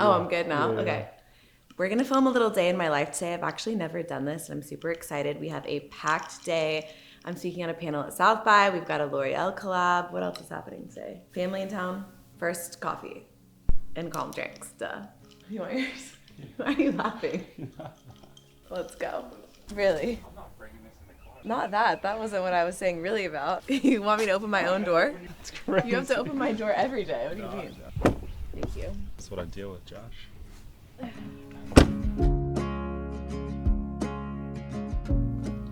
Oh, I'm good now? Yeah. Okay. We're gonna film a little day in my life today. I've actually never done this and I'm super excited. We have a packed day. I'm speaking on a panel at South by. We've got a L'Oreal collab. What else is happening today? Family in town. First coffee and calm drinks. Duh. You want yours? Why are you laughing? Let's go. Really? I'm not bringing this in the car. Not that. That wasn't what I was saying really about. You want me to open my own door? That's crazy. You have to open my door every day. What do you mean? Thank you. That's what I deal with, Josh.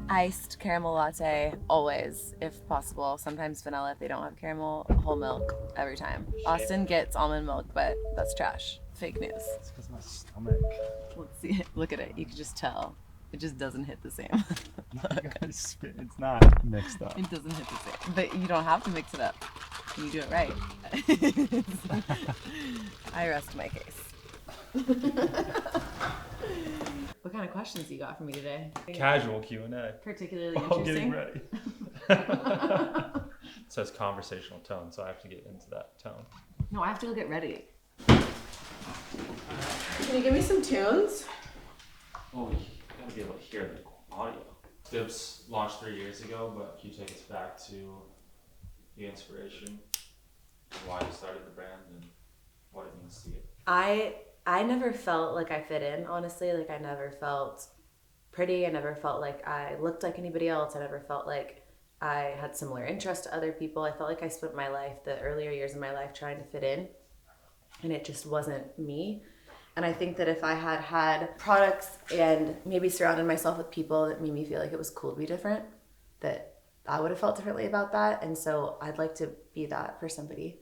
Iced caramel latte, always, if possible. Sometimes vanilla if they don't have caramel. Whole milk, every time. Austin gets almond milk, but that's trash. Fake news. It's because my stomach. Let's see it. Look at it. You can just tell. It just doesn't hit the same. It's not mixed up. It doesn't hit the same. But you don't have to mix it up. You do it right. I rest my case. What kind of questions you got for me today? Casual Q&A. Particularly While interesting? getting ready. It says conversational tone, so I have to get into that tone. No, I have to go get ready. Can you give me some tunes? Oh, you gotta be able to hear the audio. Dibs launched 3 years ago, but can you take us back to the inspiration, why you started the brand, and what it means to you? I never felt like I fit in, honestly. Like, I never felt pretty. I never felt like I looked like anybody else. I never felt like I had similar interests to other people. I felt like I spent my life, the earlier years of my life, trying to fit in, and it just wasn't me. And I think that if I had had products and maybe surrounded myself with people that made me feel like it was cool to be different, that I would have felt differently about that. And so I'd like to be that for somebody.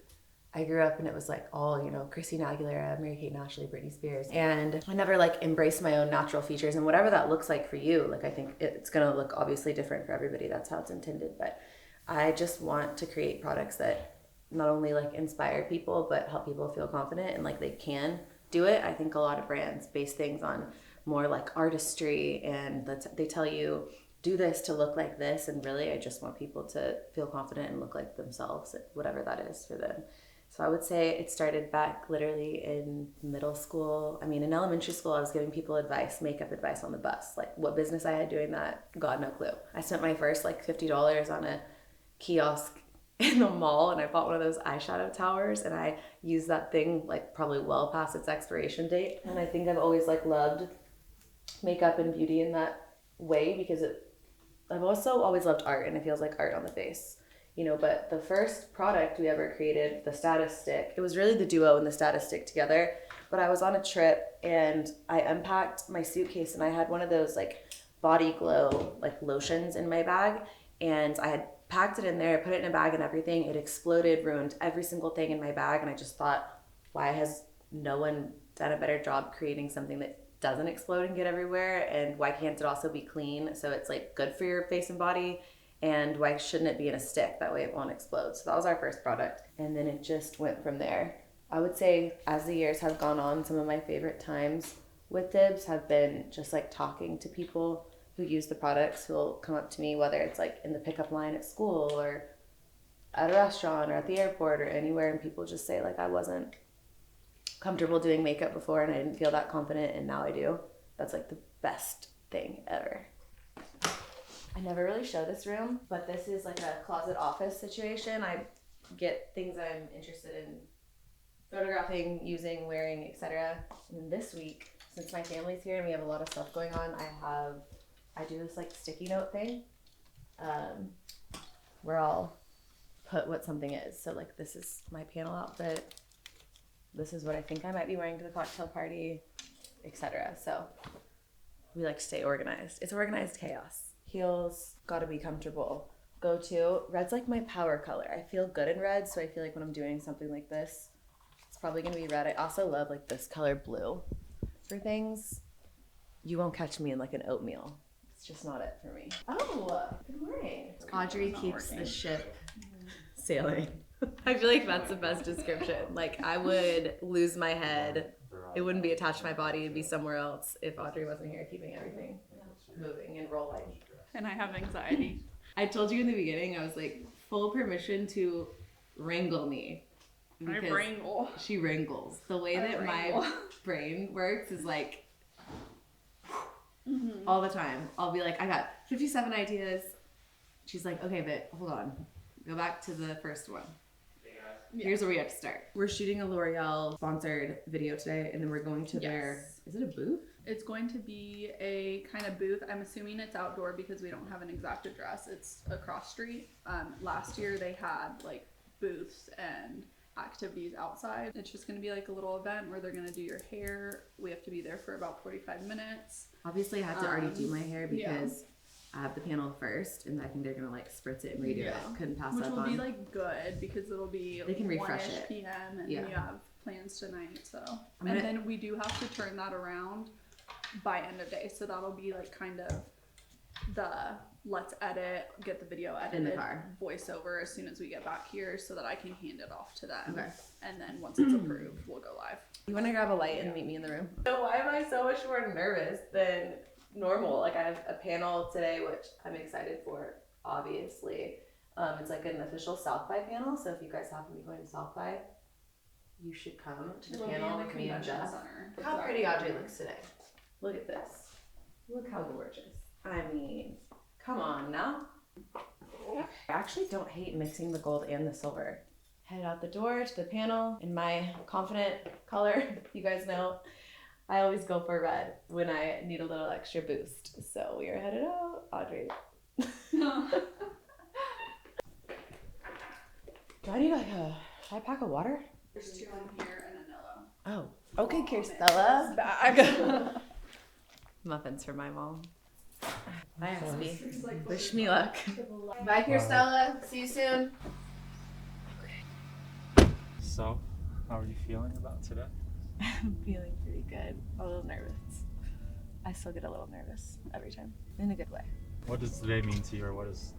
I grew up and it was like all, Christina Aguilera, Mary-Kate and Ashley, Britney Spears. And I never embraced my own natural features, and whatever that looks like for you, I think it's gonna look obviously different for everybody. That's how it's intended. But I just want to create products that not only inspire people, but help people feel confident and they can do it. I think a lot of brands base things on more artistry, and they tell you, do this to look like this. And really, I just want people to feel confident and look like themselves, whatever that is for them. So I would say it started back literally in middle school. I mean, in elementary school, I was giving people advice, makeup advice on the bus. What business I had doing that, God, no clue. I spent my first $50 on a kiosk in the mall, and I bought one of those eyeshadow towers, and I used that thing probably well past its expiration date. And I think I've always loved makeup and beauty in that way, because I've also always loved art, and it feels like art on the face. But the first product we ever created, the Status Stick, it was really the duo and the Status Stick together. But I was on a trip and I unpacked my suitcase, and I had one of those body glow lotions in my bag, and I had packed it in there, put it in a bag and everything. It exploded, ruined every single thing in my bag, and I just thought, why has no one done a better job creating something that doesn't explode and get everywhere? And why can't it also be clean so it's good for your face and body? And why shouldn't it be in a stick? That way it won't explode. So that was our first product. And then it just went from there. I would say as the years have gone on, some of my favorite times with Dibs have been just talking to people who use the products, who will come up to me, whether it's in the pickup line at school or at a restaurant or at the airport or anywhere. And people just say I wasn't comfortable doing makeup before and I didn't feel that confident, and now I do. That's the best thing ever. I never really show this room, but this is a closet office situation. I get things I'm interested in photographing, using, wearing, etc. And this week, since my family's here and we have a lot of stuff going on, I do this sticky note thing, where I'll put what something is. So this is my panel outfit. This is what I think I might be wearing to the cocktail party, etc. So we to stay organized. It's organized chaos. Heels, gotta be comfortable. Go-to, red's my power color. I feel good in red, so I feel when I'm doing something like this, it's probably gonna be red. I also love this color blue for things. You won't catch me in an oatmeal. It's just not it for me. Oh, good morning. Audrey keeps the ship sailing. I feel that's the best description. I would lose my head. It wouldn't be attached to my body. It'd be somewhere else if Audrey wasn't here keeping everything moving and rolling. And I have anxiety. I told you in the beginning, I was full permission to wrangle me I wrangle. She wrangles. The way that my brain works is like all the time. I'll be like, I got 57 ideas. She's like, okay, but hold on. Go back to the first one. Here's where we have to start. We're shooting a L'Oreal sponsored video today, and then we're going to their, is it a booth? It's going to be a kind of booth. I'm assuming it's outdoor because we don't have an exact address. It's across street. Last year they had like booths and activities outside. It's just going to be like a little event where they're going to do your hair. We have to be there for about 45 minutes. Obviously I have to already do my hair because I have the panel first, and I think they're going to like spritz it and redo it. Couldn't pass Which up will on. be like good because it'll be They can refresh 1-ish it. PM and you have plans tonight. So And then we do have to turn that around by end of day. So that'll be like kind of the let's edit, get the video edited, in the car, voiceover as soon as we get back here so that I can hand it off to them. Okay. And then once it's approved, we'll go live. You want to grab a light and meet me in the room? So why am I so much more nervous than normal? Like I have a panel today, which I'm excited for, obviously. It's like an official South by panel, so if you guys happen to be going to South by, you should come to the panel with me and Jeff. Look how pretty Audrey looks today. Look at this. Look how gorgeous. I mean, come on now. I actually don't hate mixing the gold and the silver. Head out the door to the panel in my confident color. You guys know I always go for red when I need a little extra boost. So we are headed out. Audrey. Do I need like should I pack a water? There's 2 in here and a Nilla. Oh, okay, Kirstella. Back. Muffins for my mom. Bye, Aspie. Wish me luck. Bye, Kirstella. See you soon. So, how are you feeling about today? I'm feeling pretty good. A little nervous. I still get a little nervous every time, in a good way. What does today mean to you, or what does,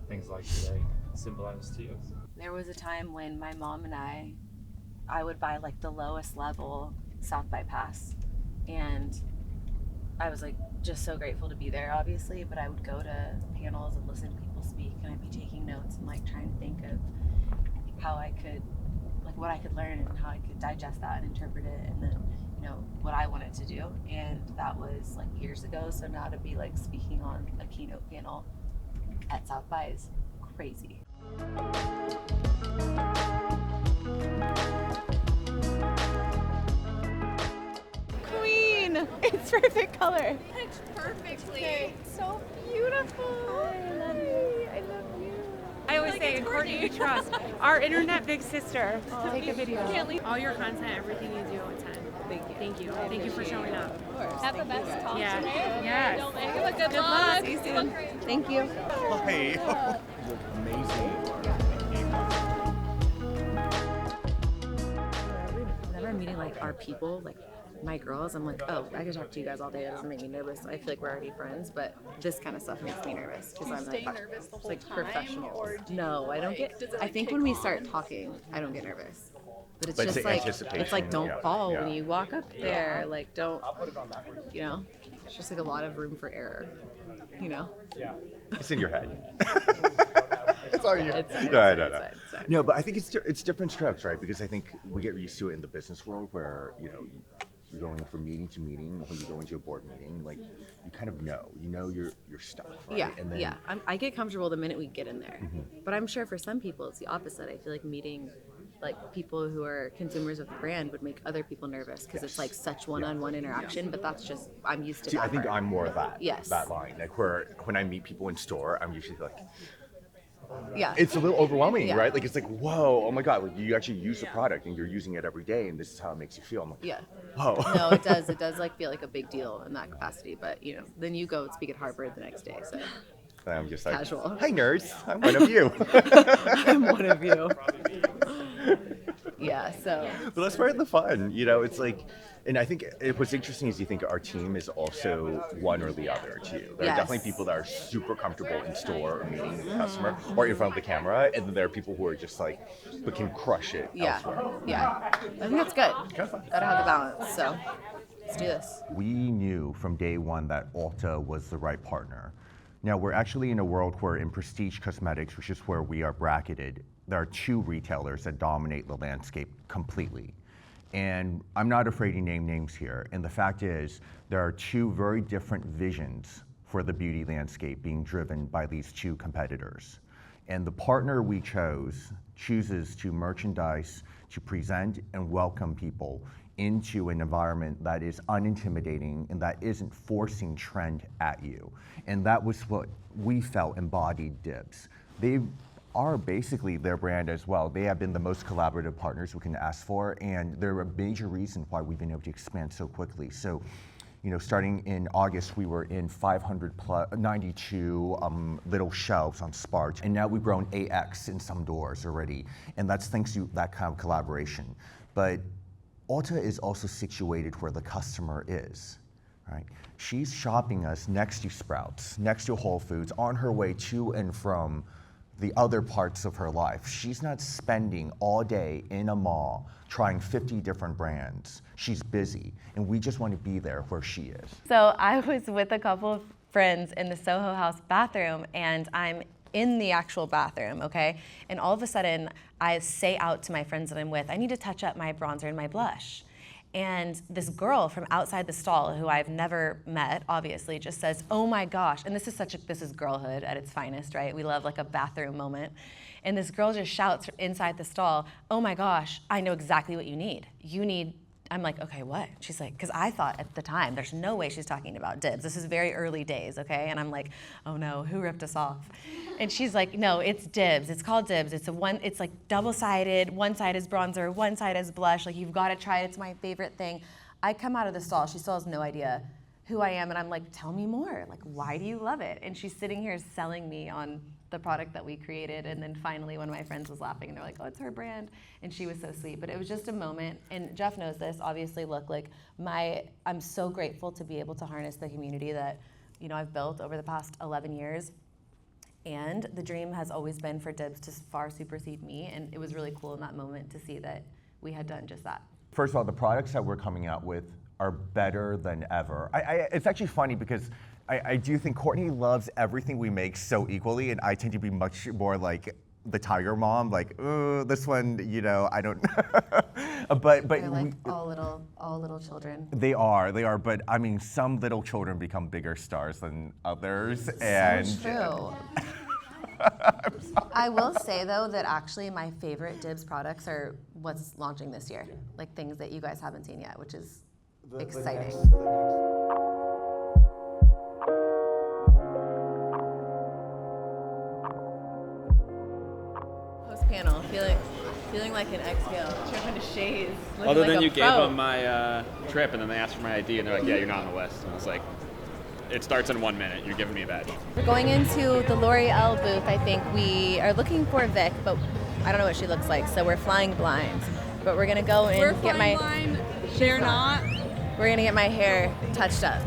things like today symbolize to you? There was a time when my mom and I would buy like the lowest level South by pass, and I was like just so grateful to be there, obviously, but I would go to panels and listen to people speak, and I'd be taking notes and like trying to think of how I could, like what I could learn and how I could digest that and interpret it, and then what I wanted to do. And that was like years ago. So now to be like speaking on a keynote panel at South by is crazy. Queen! It's perfect color. It's perfectly. So beautiful. I love you. I love you. I always say, Courtney, you trust. Our internet big sister. Take a video. All your content, everything you do, it's 10. Thank you. Thank you. Thank you for showing up. Of course. Have the best talk Yeah. today. Yes. Don't make it. Good luck. See you soon. Thank you. Hey, you look amazing. Whenever I'm meeting like our people, like my girls, I'm like, oh, I could talk to you guys all day. It doesn't make me nervous. I feel like we're already friends, but this kind of stuff makes me nervous because I'm Stay like, nervous the it's whole like time, professional. or do No, you, I don't like, get. does it, I like, think kick when we on? start talking, I don't get nervous. But it's But it's just the like anticipation, don't yeah, fall yeah. when you walk up there. Like don't, It's just like a lot of room for error. It's in your head. It's all you. It's fine, No, it's no, fine, no. it's fine. No, but I think it's different strokes, right? Because I think we get used to it in the business world where, you're going from meeting to meeting. When you go into a board meeting, like you kind of know, your stuff, right? Yeah, And then, yeah. I get comfortable the minute we get in there. But I'm sure for some people it's the opposite. I feel like meeting like people who are consumers of the brand would make other people nervous because it's like such one-on-one interaction. But that's just I'm used to. See, that I think part. I'm more of that. Yes. That line, like where when I meet people in store, I'm usually like, Yeah. it's a little overwhelming, Yeah. right? Like it's like, whoa, oh my god, like you actually use the product and you're using it every day, and this is how it makes you feel. I'm like, Yeah. whoa. No, it does. It does like feel like a big deal in that capacity. But then you go and speak at Harvard the next day. So And I'm just like, Casual. Hi nerds, I'm one of you. I'm one of you. Yeah. So But that's part of the fun, it's like, and I think what's interesting is you think our team is also one or the other too. There are Yes. definitely people that are super comfortable in store or meeting the customer or in front of the camera, and then there are people who are just like, but can crush it yeah, elsewhere. yeah. I think that's good. Kind of fun. Gotta have the balance. So let's do this. We knew from day one that Ulta was the right partner. Now, we're actually in a world where in prestige cosmetics, which is where we are bracketed, there are two retailers that dominate the landscape completely. And I'm not afraid to name names here. And the fact is, there are two very different visions for the beauty landscape being driven by these two competitors. And the partner we chooses to merchandise, to present and welcome people into an environment that is unintimidating and that isn't forcing trend at you. And that was what we felt embodied Dibs. They are basically their brand as well. They have been the most collaborative partners we can ask for, and they're a major reason why we've been able to expand so quickly. So, you know, starting in August, we were in 592 little shelves on Sparge, and now we've grown 8x in some doors already, and that's thanks to that kind of collaboration. But Ulta is also situated where the customer is, right? She's shopping us next to Sprouts, next to Whole Foods, on her way to and from the other parts of her life. She's not spending all day in a mall trying 50 different brands. She's busy, and we just want to be there where she is. So I was with a couple of friends in the Soho House bathroom, and I'm in the actual bathroom, okay? And all of a sudden, I say out to my friends that I'm with, I need to touch up my bronzer and my blush. And this girl from outside the stall, who I've never met, obviously, just says, "Oh my gosh," and this is girlhood at its finest, right? We love like a bathroom moment. And this girl just shouts inside the stall, "Oh my gosh, I know exactly what you need. I'm like, okay, what? She's like, because I thought at the time, there's no way she's talking about Dibs. This is very early days, okay? And I'm like, oh no, who ripped us off? And she's like, no, it's Dibs. It's called Dibs. It's like double-sided. One side is bronzer, one side is blush. Like, you've got to try it. It's my favorite thing. I come out of the stall. She still has no idea who I am. And I'm like, tell me more. Like, why do you love it? And she's sitting here selling me on the product that we created. And then finally one of my friends was laughing and they're like, oh, it's her brand. And she was so sweet. But it was just a moment. And Jeff knows this, obviously. Look, like I'm so grateful to be able to harness the community that, you know, I've built over the past 11 years. And the dream has always been for Dibs to far supersede me. And it was really cool in that moment to see that we had done just that. First of all, the products that we're coming out with are better than ever. It's actually funny because I do think Courtney loves everything we make so equally, and I tend to be much more like the tiger mom, like, oh, this one, you know, I don't. but They're like all little children. They are. But I mean, some little children become bigger stars than others, and So true. I will say though that actually my favorite Dibs products are what's launching this year, like things that you guys haven't seen yet, which is exciting. Post panel, feeling like an exhale, tripping to shades. Other like than a you pro. gave them my trip and then they asked for my ID and they're like, yeah, you're not on the list. And I was like, it starts in 1 minute. You're giving me a badge. We're going into the L'Oreal booth. I think we are looking for Vic, but I don't know what she looks like, so we're flying blind. But we're gonna go and get my. Blind. They're not. We're gonna get my hair touched up.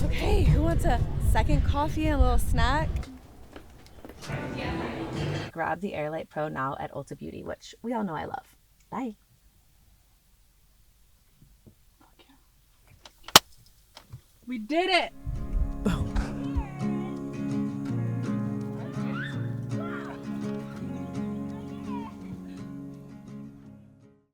Okay, who wants a second coffee and a little snack? Grab the Airlight Pro now at Ulta Beauty, which we all know I love. Bye. We did it.